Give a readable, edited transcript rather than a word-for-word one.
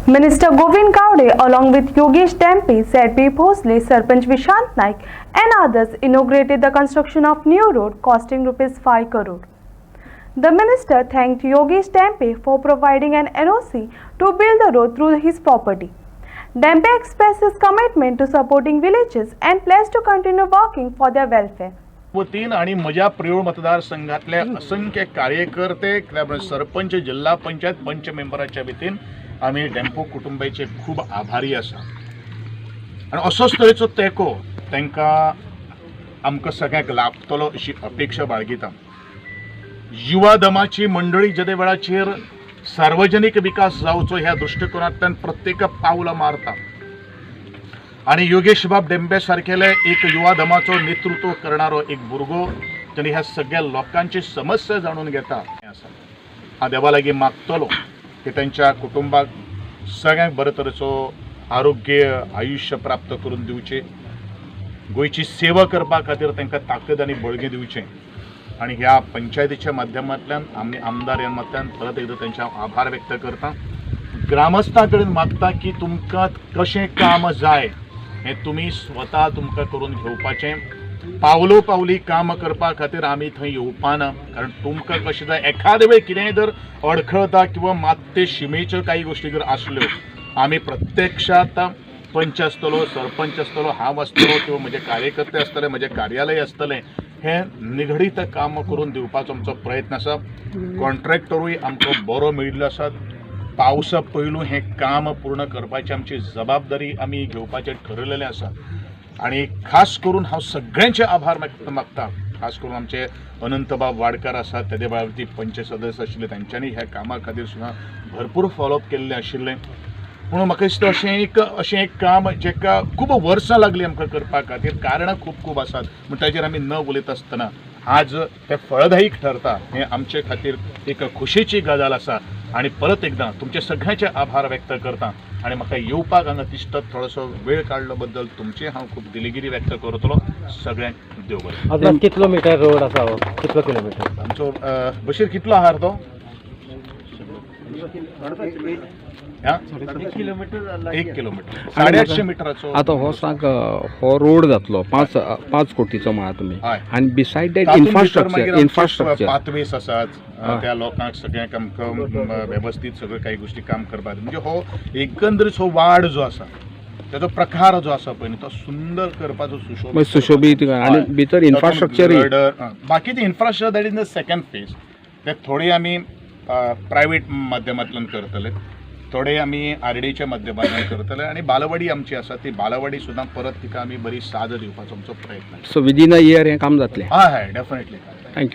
Minister Govind Gowde along with Yogesh Dempe, ZP Bhosle, Sarpanch Vishant Naik and others inaugurated the construction of new road costing ₹5 crore. The minister thanked Yogesh Dempe for providing an NOC to build the road through his property. Dempe expressed his commitment to supporting villages and pledged to continue working for their welfare. वतीन आणि माझ्या प्रयोग मतदारसंघातले असंख्य कार्यकर्ते, सरपंच, जिल्हा पंचायत पंच मेंबराच्या वतीन आम्ही डेम्पो कुटुंबाचे खूप आभारी आसा आणि असोच तरेचो तेको तांकां आमकां सगळ्यांक लाभतलो अशी अपेक्षा बाळगिता. युवा दमाची मंडळी जे वेळाचेर सार्वजनिक विकास जावचो ह्या दृष्टिकोनांतल्यान प्रत्येक पावलं मारता आणि योगेश बाब डेम्पे सारखेले एक युवा दमाचो नेतृत्व करणारो एक भुरगो त्यांनी ह्या सगळ्या लोकांची समस्या जाणून घेता. हा देवा लागीं मागतलो की त्यांच्या कुटुंबाक सगळ्यांक बरे तरेचो आरोग्य आयुष्य प्राप्त करून दिवचे, गोंयची सेवा करपा खातीर तांकां ताकद आनी बळगी दिवचें आणि ह्या पंचायतीच्या माध्यमांतल्यान आमी आमदार ह्या माध्यमांतल्यान परत एकदा त्यांचे आभार व्यक्त करता. ग्रामस्थां कडेन मागता की तुमकां कशें काम जाय हें तुमी स्वता तुमकां करून घेवपाचें. पावलो पावली काम करपा खातीर आमी थंय येवपा ना, कारण तुमकां कशें जाय एखादे वेळ कितेंय जर अडखळता किंवा मात शिमेच्यो काही गोष्टी जर आसल्यो आमी प्रत्यक्षात पंच आसतलो, सरपंच आसतलो, हांव आसतलो किंवा म्हजे कार्यकर्ते आसतले, म्हजें कार्यालय आसतलें, हें निगडीत काम करून दिवपाचो आमचो प्रयत्न आसा. कॉन्ट्रॅक्टरूय आमकां बरो मेळिल्लो आसा. पावसा पयलू हें काम पूर्ण करपाची आमची जबाबदारी आमी घेवपाचें ठरलेलें आसा आणि खास करून हांव सगळ्यांचे आभार मागता. खास करून आमचे अनंतबाब वाडकर आसात, तेदे वेळार पंच सदस्य आशिल्ले, तांच्यांनी ह्या कामा खातीर सुद्दां भरपूर फॉलोअप केल्लें आशिल्लें. म्हणून म्हाका दिसता अशें एक काम जेका खूब वर्सां लागलीं आमकां करपा खातीर, कारणां खूब आसात, पूण ताचेर आमी न उलयता आसतना आज तें फळदायीक ठरता हें आमचे खातीर एक खोशेची गजाल आसा. आणि परत एकदा तुमचे सगळ्यांचे आभार व्यक्त करता आणि म्हाका येवपाक हांगा दिसता थोडोसो वेळ काडलो बद्दल तुमचे हांव खूब दिलगिरी व्यक्त करतलो. सगळ्यांक देव बरें. अजून कितलो मिटर रोड आसा हो? कितलो किलोमीटर आमचो बशीर कितलो आहार तो? 1 किलोमीटर 850 मिटराचो. आता हो सांग, हो रोड जातलो 5 कोटीचो म्हणा तुमी, हय. आणि बिसायड दॅट तातूंत भितर इन्फ्रास्ट्रक्चर मागीर इन्फ्रास्ट्रक्चर पाथवेज आसात, त्या लोकांक सगळ्यांक आमकां वेवस्थीत सगळ्यो काही गोष्टी काम करपाक, म्हणजे हो एकंदरीत हो वाड जो आसा त्याचो प्रकार जो आसा पळय तो सुंदर करपाचो सुशोभीत आणि भितर इन्फ्रास्ट्रक्चर बाकीचे infrastructure that in the second phase ते थोडे आमी प्रायवेट माध्यमांतल्यान करतले, थोडे आमी RDच्या माध्यमांतल्यान करतले आणि बालवाडी आमची आसा ती बालवाडी सुद्दां परत तिका आमी बरी साद दिवपाचो आमचो प्रयत्न. सो विदीन अ इयर हें काम जातलें. हय डेफिनेटली. थँक्यू.